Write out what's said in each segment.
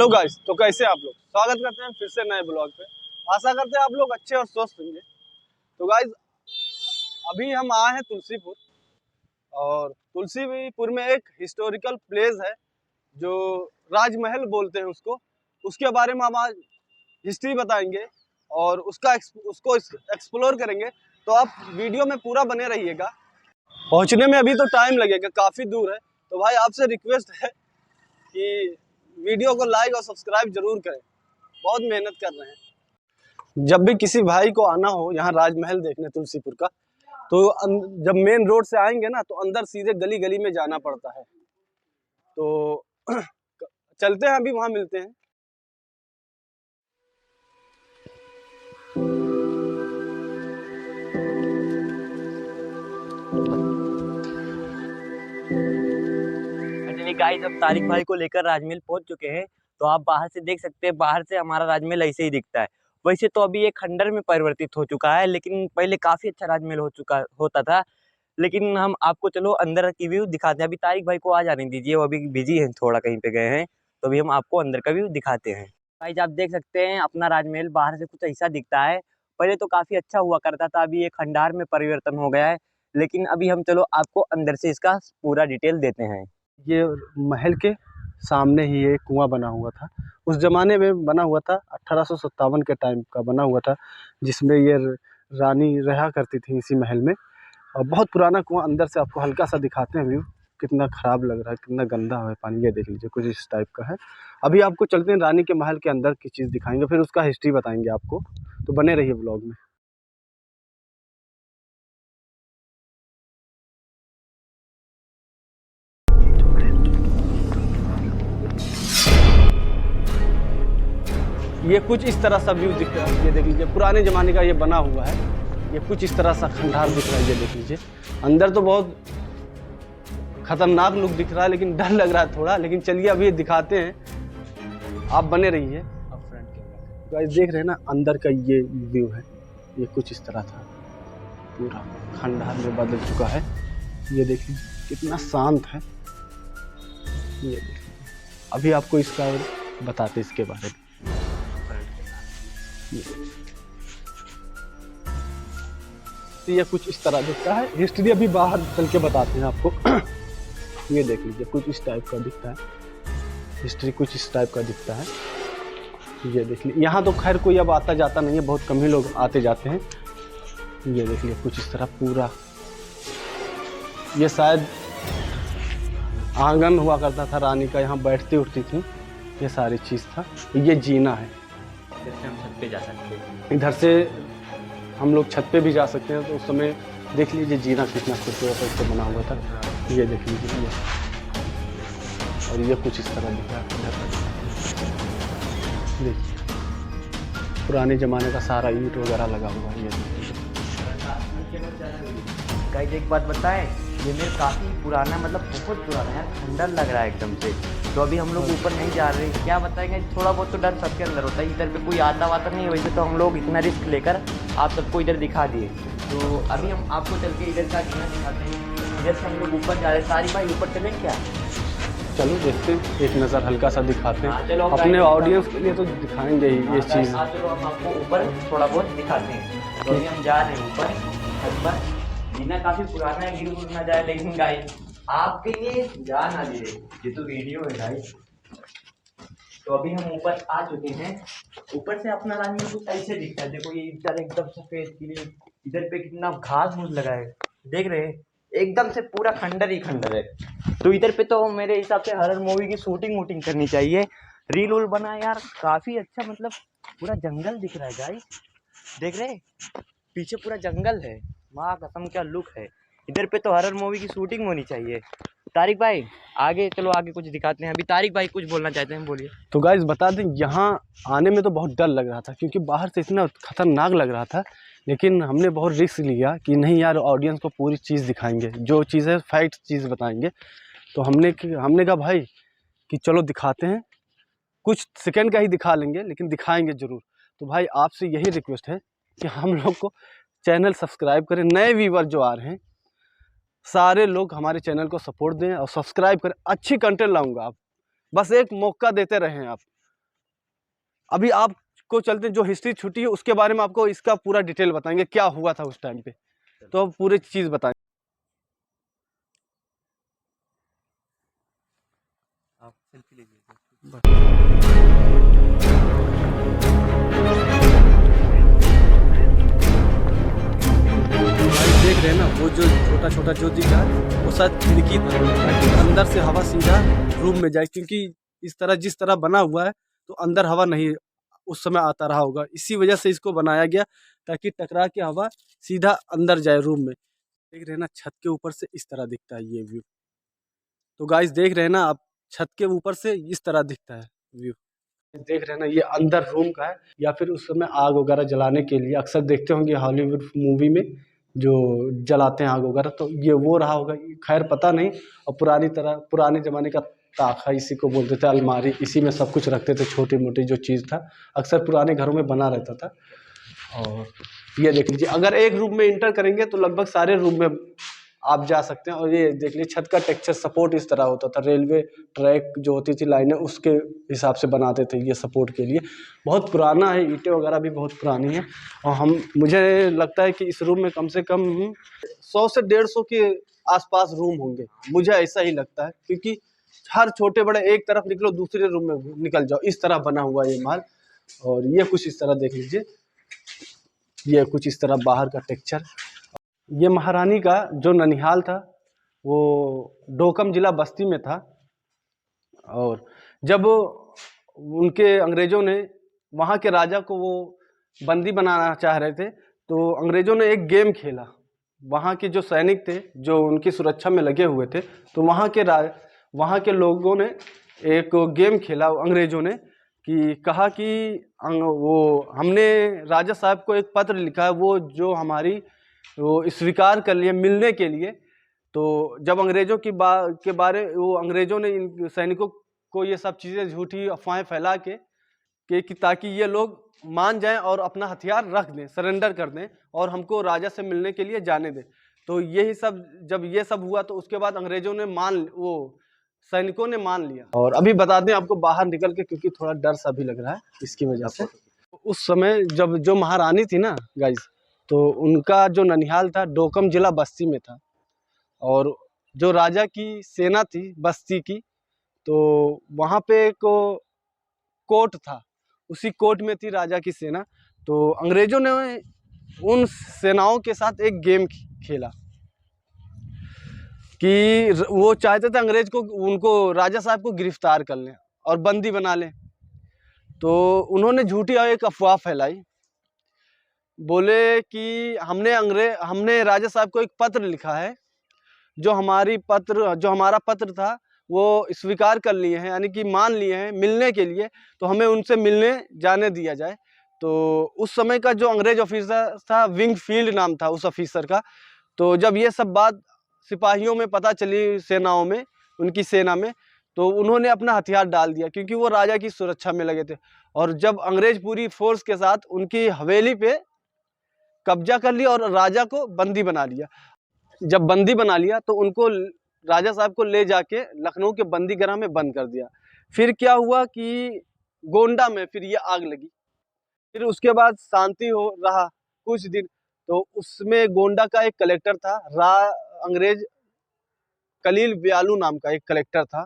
Hello guys, तो कैसे आप लोग। स्वागत करते हैं फिर से नए ब्लॉग पे। आशा करते हैं आप लोग अच्छे और स्वस्थ होंगे। तो गाइस, अभी हम आए हैं तुलसीपुर, और तुलसीपुर में एक हिस्टोरिकल प्लेस है जो राजमहल बोलते हैं उसके बारे में हम आज हिस्ट्री बताएंगे और उसको एक्सप्लोर करेंगे। तो आप वीडियो में पूरा बने रहिएगा। पहुंचने में अभी तो टाइम लगेगा, काफ़ी दूर है। तो भाई आपसे रिक्वेस्ट है कि वीडियो को लाइक और सब्सक्राइब जरूर करें, बहुत मेहनत कर रहे हैं। जब भी किसी भाई को आना हो यहाँ राजमहल देखने तुलसीपुर का, तो जब मेन रोड से आएंगे ना, तो अंदर सीधे गली गली में जाना पड़ता है। तो चलते हैं, अभी वहाँ मिलते हैं। गाइस, अब तारिक भाई को लेकर राजमहल पहुंच चुके हैं। तो आप बाहर से देख सकते हैं, बाहर से हमारा राजमहल ऐसे ही दिखता है। वैसे तो अभी ये खंडर में परिवर्तित हो चुका है, लेकिन पहले काफी अच्छा राजमहल होता था। लेकिन हम आपको चलो अंदर की व्यू दिखाते हैं। अभी तारिक भाई को आ जाने दीजिए, वो अभी बिजी है, थोड़ा कहीं पे गए हैं। तो अभी हम आपको अंदर का व्यू दिखाते हैं। गाइस, आप देख सकते हैं अपना राजमहल बाहर से कुछ ऐसा दिखता है। पहले तो काफी अच्छा हुआ करता था, अभी ये खंडार में परिवर्तन हो गया है। लेकिन अभी हम चलो आपको अंदर से इसका पूरा डिटेल देते हैं। ये महल के सामने ही एक कुआं बना हुआ था, उस जमाने में बना हुआ था, 1857 के टाइम का बना हुआ था, जिसमें ये रानी रहा करती थी इसी महल में। और बहुत पुराना कुआं, अंदर से आपको हल्का सा दिखाते हैं व्यू। कितना खराब लग रहा है, कितना गंदा है पानी, ये देख लीजिए, कुछ इस टाइप का है। अभी आपको चलते हैं, रानी के महल के अंदर की चीज़ दिखाएंगे, फिर उसका हिस्ट्री बताएंगे आपको। तो बने रहिए ब्लॉग में। ये कुछ इस तरह सा व्यू दिख रहा है, ये देख लीजिए, पुराने ज़माने का ये बना हुआ है। ये कुछ इस तरह सा खंडार दिख रहा है, ये देख लीजिए। अंदर तो बहुत खतरनाक लुक दिख रहा है, लेकिन डर लग रहा है थोड़ा। लेकिन चलिए अभी दिखाते हैं, आप बने रहिए। गाइस, देख रहे हैं ना, अंदर का ये व्यू है। ये कुछ इस तरह था, पूरा खंडार में बदल चुका है। ये देखिए कितना शांत है, ये देखिए। अभी आपको इसका बताते इसके बारे में। ये कुछ इस तरह दिखता है। हिस्ट्री अभी बाहर चल के बताते हैं आपको। ये देख लीजिए, कुछ इस टाइप का दिखता है। हिस्ट्री कुछ इस टाइप का दिखता है, ये देख लीजिए। यहाँ तो खैर कोई अब आता जाता नहीं है, बहुत कम ही लोग आते जाते हैं। ये देख लीजिए, कुछ इस तरह पूरा। ये शायद आंगन हुआ करता था रानी का, यहाँ बैठती उठती थी, ये सारी चीज़ था। ये जीना है, हम छत पे जा सकते हैं, इधर से हम लोग छत पे भी जा सकते हैं। तो उस समय देख लीजिए जीना कितना खूबसूरत इससे बना हुआ था, ये देख लीजिए। ये और ये कुछ इस तरह दिख रहा है, देखिए पुराने ज़माने का सारा ईंट वगैरह लगा हुआ है। ये गाइस, एक बात बताएं, ये मेरे काफ़ी पुराना, मतलब बहुत पुराना यार, खंडर लग रहा है एकदम से। तो अभी हम लोग ऊपर नहीं जा रहे, क्या बताएंगे, थोड़ा बहुत तो डर सबके अंदर होता है। इधर पे कोई आता वाता नहीं है, वैसे तो हम लोग इतना रिस्क लेकर आप सबको इधर दिखा दिए। तो अभी हम आपको चल के इधर का जीना दिखाते हैं। इधर से हम लोग ऊपर जा रहे हैं। सारी भाई ऊपर चलें क्या? चलो देखते हैं, एक नज़र हल्का सा दिखाते हैं। चलो, अपने ऑडियंस के लिए तो दिखाएंगे ही ये चीज़। चलो हम आपको ऊपर थोड़ा बहुत दिखाते हैं। तो अभी हम जा रहे हैं ऊपर छत पर। जीना काफ़ी पुराना है, गिर गुर ना जाए। लेकिन गाइस, आपके लिए जा ना दे, ये तो वीडियो है गाइस। तो अभी हम ऊपर आ चुके हैं। ऊपर से अपना रानी कुछ ऐसे दिखता है, देखो ये इधर एकदम सफेद क्लीन। इधर पे कितना घास फूस लगा है, देख रहे हैं, एकदम से पूरा खंडर ही खंडर है। तो इधर पे तो मेरे हिसाब से हॉरर मूवी की शूटिंग वूटिंग करनी चाहिए। रील वूल बना यार, काफ़ी अच्छा, मतलब पूरा जंगल दिख रहा है गाइस, देख रहे पीछे पूरा जंगल है। माँ कसम क्या लुक है। इधर पे तो हॉरर मूवी की शूटिंग होनी चाहिए। तारिक भाई आगे चलो, आगे कुछ दिखाते हैं। अभी तारिक भाई कुछ बोलना चाहते हैं, बोलिए। तो गाइस बता दें, यहाँ आने में तो बहुत डर लग रहा था, क्योंकि बाहर से इतना खतरनाक लग रहा था। लेकिन हमने बहुत रिस्क लिया कि नहीं यार, ऑडियंस को पूरी चीज़ दिखाएंगे, जो चीज़ है फैक्ट चीज़ बताएंगे। तो हमने कहा भाई कि चलो दिखाते हैं, कुछ सेकंड का ही दिखा लेंगे, लेकिन दिखाएंगे ज़रूर। तो भाई आपसे यही रिक्वेस्ट है कि हम लोग को चैनल सब्सक्राइब करें। नए व्यूवर जो आ रहे हैं, सारे लोग हमारे चैनल को सपोर्ट दें और सब्सक्राइब करें। अच्छी कंटेंट लाऊंगा, आप बस एक मौका देते रहें आप। अभी आपको चलते हैं, जो हिस्ट्री छुट्टी है उसके बारे में आपको इसका पूरा डिटेल बताएंगे, क्या हुआ था उस टाइम पे, तो अब पूरी चीज़ बताएं। आप सेल्फी लीजिए। देख रहे हैं ना, वो जो छोटा छोटा जो दिख रहा है वो शायद खिड़की था, ताकि अंदर से हवा सीधा रूम में जाए, क्योंकि इस तरह जिस तरह बना हुआ है तो अंदर हवा नहीं उस समय आता रहा होगा, इसी वजह से इसको बनाया गया ताकि टकरा के हवा सीधा अंदर जाए रूम में। देख रहे हैं ना, छत के ऊपर से इस तरह दिखता है ये व्यू। तो गाइस देख रहे हैं ना आप, छत के ऊपर से इस तरह दिखता है व्यू। देख रहे हैं ना, ये अंदर रूम का है, या फिर उस समय आग वगैरह जलाने के लिए अक्सर देखते होंगे हॉलीवुड मूवी में जो जलाते हैं आग वगैरह, तो ये वो रहा होगा, खैर पता नहीं। और पुराने ज़माने का ताखा इसी को बोलते थे, अलमारी, इसी में सब कुछ रखते थे, छोटी मोटी जो चीज़ था अक्सर पुराने घरों में बना रहता था। और ये देख लीजिए, अगर एक रूम में इंटर करेंगे तो लगभग सारे रूम में आप जा सकते हैं। और ये देख लीजिए, छत का टेक्सचर सपोर्ट इस तरह होता था, रेलवे ट्रैक जो होती थी लाइनें उसके हिसाब से बनाते थे ये सपोर्ट के लिए। बहुत पुराना है, ईंटें वगैरह भी बहुत पुरानी है। और मुझे लगता है कि इस रूम में कम से कम 100 से 150 के आसपास रूम होंगे, मुझे ऐसा ही लगता है, क्योंकि हर छोटे बड़े एक तरफ निकलो दूसरे रूम में निकल जाओ, इस तरह बना हुआ ये माल। और ये कुछ इस तरह देख लीजिए, ये कुछ इस तरह बाहर का टेक्सचर। ये महारानी का जो ननिहाल था वो डोकम जिला बस्ती में था। और जब उनके अंग्रेज़ों ने वहाँ के राजा को वो बंदी बनाना चाह रहे थे, तो अंग्रेज़ों ने एक गेम खेला। वहाँ के जो सैनिक थे जो उनकी सुरक्षा में लगे हुए थे, तो वहाँ के लोगों ने एक गेम खेला अंग्रेज़ों ने, कि कहा कि वो हमने राजा साहब को एक पत्र लिखा है, वो जो हमारी वो स्वीकार कर लिए मिलने के लिए। तो जब अंग्रेज़ों के बारे वो अंग्रेज़ों ने इन सैनिकों को ये सब चीज़ें झूठी अफवाहें फैला के कि ताकि ये लोग मान जाएं और अपना हथियार रख दें, सरेंडर कर दें और हमको राजा से मिलने के लिए जाने दें। तो यही सब जब ये सब हुआ तो उसके बाद अंग्रेज़ों ने वो सैनिकों ने मान लिया। और अभी बता दें आपको बाहर निकल के, क्योंकि थोड़ा डर सा भी लग रहा है इसकी वजह से। उस समय जब जो महारानी थी ना गाइस, तो उनका जो ननिहाल था डोकम जिला बस्ती में था। और जो राजा की सेना थी बस्ती की, तो वहाँ पे एक कोर्ट था, उसी कोर्ट में थी राजा की सेना। तो अंग्रेज़ों ने उन सेनाओं के साथ एक गेम खेला कि वो चाहते थे अंग्रेज को उनको राजा साहब को गिरफ्तार कर लें और बंदी बना लें। तो उन्होंने झूठी एक अफवाह फैलाई, बोले कि हमने राजा साहब को एक पत्र लिखा है, जो हमारा पत्र था वो स्वीकार कर लिए हैं, यानी कि मान लिए हैं मिलने के लिए, तो हमें उनसे मिलने जाने दिया जाए। तो उस समय का जो अंग्रेज ऑफिसर था, विंगफील्ड नाम था उस ऑफिसर का। तो जब ये सब बात सिपाहियों में पता चली, सेनाओं में, उनकी सेना में, तो उन्होंने अपना हथियार डाल दिया, क्योंकि वो राजा की सुरक्षा में लगे थे। और जब अंग्रेज पूरी फोर्स के साथ उनकी हवेली पे कब्जा कर लिया और राजा को बंदी बना लिया। जब बंदी बना लिया तो उनको राजा साहब को ले जाके लखनऊ के बंदीगृह में बंद कर दिया। फिर क्या हुआ कि गोंडा में फिर ये आग लगी। फिर उसके बाद शांति हो रहा कुछ दिन, तो उसमें गोंडा का एक कलेक्टर था, अंग्रेज कलील व्यालू नाम का एक कलेक्टर था।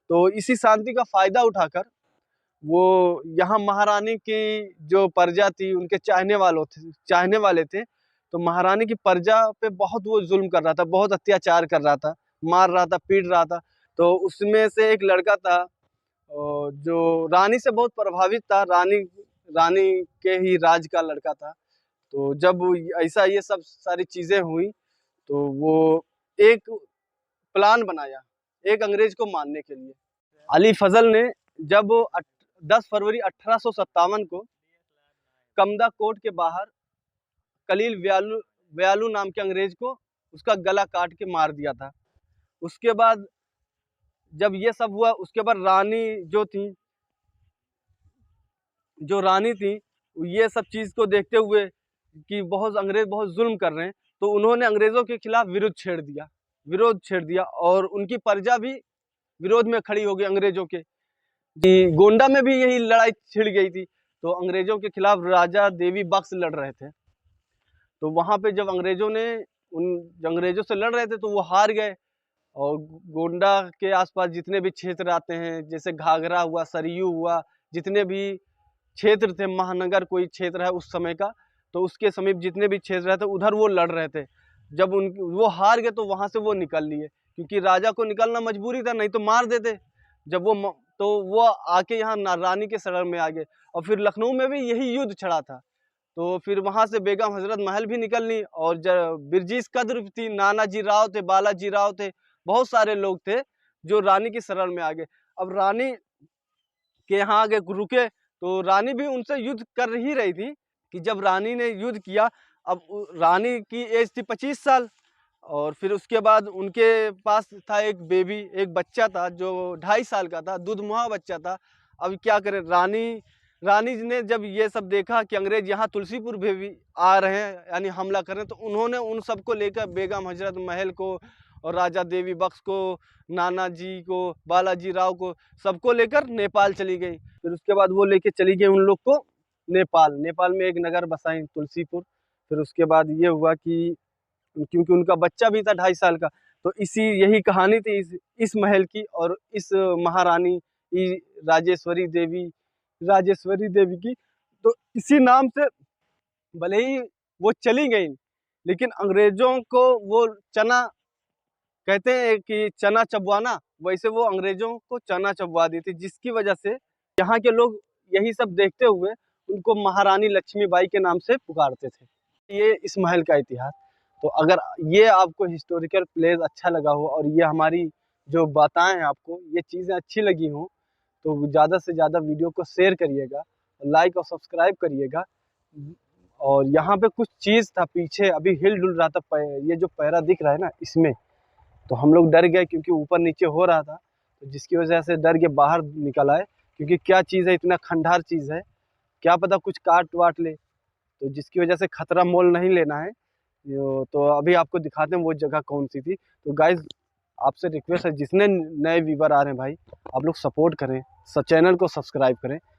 तो इसी शांति का फायदा उठाकर वो यहाँ महारानी की जो प्रजा थी उनके चाहने वाले थे, तो महारानी की प्रजा पे बहुत वो जुल्म कर रहा था, बहुत अत्याचार कर रहा था, मार रहा था, पीट रहा था। तो उसमें से एक लड़का था जो रानी से बहुत प्रभावित था, रानी के ही राज का लड़का था। तो जब ऐसा ये सब सारी चीज़ें हुई, तो वो एक प्लान बनाया एक अंग्रेज को मारने के लिए। अली फजल ने जब 10 फरवरी 1857 को कमदा कोर्ट के बाहर कलील व्यालू नाम के अंग्रेज को उसका गला काट के मार दिया था। उसके बाद जब ये सब हुआ, उसके बाद जो रानी थी ये सब चीज़ को देखते हुए कि अंग्रेज बहुत जुल्म कर रहे हैं, तो उन्होंने अंग्रेज़ों के खिलाफ विरोध छेड़ दिया और उनकी प्रजा भी विरोध में खड़ी हो गई अंग्रेजों के। गोंडा में भी यही लड़ाई छिड़ गई थी। तो अंग्रेजों के खिलाफ राजा देवी बख्श लड़ रहे थे। तो वहाँ पे जब अंग्रेजों से लड़ रहे थे तो वो हार गए। और गोंडा के आसपास जितने भी क्षेत्र आते हैं, जैसे घाघरा हुआ, सरयू हुआ, जितने भी क्षेत्र थे, महानगर कोई क्षेत्र है उस समय का, तो उसके समीप जितने भी क्षेत्र रहते उधर वो लड़ रहे थे। जब वो हार गए तो वहाँ से वो निकल लिए, क्योंकि राजा को निकलना मजबूरी था, नहीं तो मार देते। जब तो वो आके यहाँ रानी के शरण में आ गए। और फिर लखनऊ में भी यही युद्ध छड़ा था। तो फिर वहाँ से बेगम हजरत महल भी निकल ली, और बिरजीश कद्र थी, नानाजी राव थे, बालाजी राव थे, बहुत सारे लोग थे जो रानी की शरण में आ गए। अब रानी के यहाँ आगे रुके तो रानी भी उनसे युद्ध कर ही रही थी कि जब रानी ने युद्ध किया, अब रानी की एज थी 25 साल, और फिर उसके बाद उनके पास था एक बेबी, एक बच्चा था जो 2.5 साल का था, दूधमुहा बच्चा था। अब क्या करें, रानी ने जब ये सब देखा कि अंग्रेज यहाँ तुलसीपुर भी आ रहे हैं, यानी हमला कर रहे हैं, तो उन्होंने उन सबको लेकर बेगम हजरत महल को और राजा देवी बख्श को, नानाजी को, बालाजी राव को, सबको लेकर नेपाल चली गई। फिर उसके बाद वो लेके चली गई उन लोग को नेपाल में एक नगर बसाई, तुलसीपुर। फिर उसके बाद ये हुआ कि क्योंकि उनका बच्चा भी था 2.5 साल का, तो यही कहानी थी इस महल की और इस महारानी राजेश्वरी देवी की। तो इसी नाम से भले ही वो चली गई, लेकिन अंग्रेजों को वो चना कहते हैं कि चना चबवाना, वैसे वो अंग्रेजों को चना चबवा दी थी, जिसकी वजह से यहाँ के लोग यही सब देखते हुए उनको महारानी लक्ष्मीबाई के नाम से पुकारते थे। ये इस महल का इतिहास। तो अगर ये आपको हिस्टोरिकल प्लेस अच्छा लगा हो और ये हमारी जो बातें हैं आपको ये चीज़ें अच्छी लगी हों, तो ज़्यादा से ज़्यादा वीडियो को शेयर करिएगा, लाइक और सब्सक्राइब करिएगा। और यहाँ पे कुछ चीज़ था पीछे, अभी हिल डुल रहा था, ये जो पैरा दिख रहा है ना, इसमें तो हम लोग डर गए क्योंकि ऊपर नीचे हो रहा था, तो जिसकी वजह से डर के बाहर निकल आए, क्योंकि क्या चीज़ है, इतना खंडार चीज़ है, क्या पता कुछ काट वाट ले, तो जिसकी वजह से खतरा मोल नहीं लेना है। तो अभी आपको दिखाते हैं वो जगह कौन सी थी। तो गाइज आपसे रिक्वेस्ट है, जितने नए व्यूवर आ रहे हैं भाई, आप लोग सपोर्ट करें, चैनल को सब्सक्राइब करें।